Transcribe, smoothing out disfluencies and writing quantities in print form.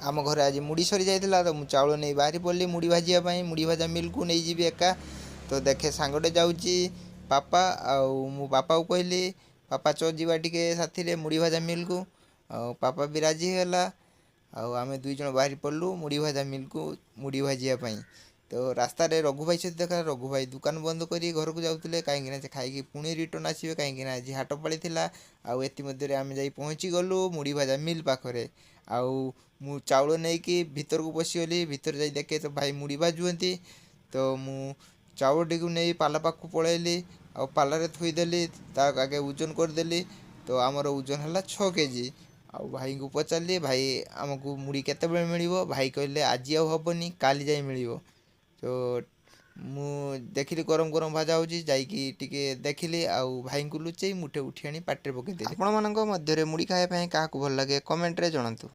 आम घर आज मुड़ी सरी जाइला तो मु चाउल नहीं बाहरी पड़ी मुड़ी भाजिया मुड़ी भाजा मिल को नहीं जी एका तो देखे सांगटे जाऊँगी पापा आउ मु पापा को कहली पापा चो जीवा टिके साथी मुड़ी भाजा मिल को पापा भी राजी है आम दुई जन बाहरी पड़लु मुड़ी भाजा मिल को मुड़ी भाजिया तो रास्तार रघु भाई सहित देखा रघु भाई दुकान बंद कर घर को जाते कहीं खाई पुणी रिटर्न आसवे कहीं आज हाट पाड़ी आती आम जा पहुँची गलु मुड़ी भाजा मिल पाखे आउ मु चाउल नहीं कि भीतर को पशिगली भीतर जा देखे तो भाई मुड़ी भाजुंती तो मु चाउल टी नहीं पाला पाखु पलैली आ पालारे थोईदेली आगे ओजन करदेली तो आमर ओजन है 6 केजी आउ भाई को पचारि भाई आमको मुड़ी केते मिल भाई कहले आज आबनी काली जाए मिल तो मु देखिली गरम गरम भाजा हो जाइए देखिली आउ भाई को लुचई मुठे उठी आनी पाटे पकईदेली। आपण मुड़ी खाया क्या भल लगे कमेंट रे जणातु।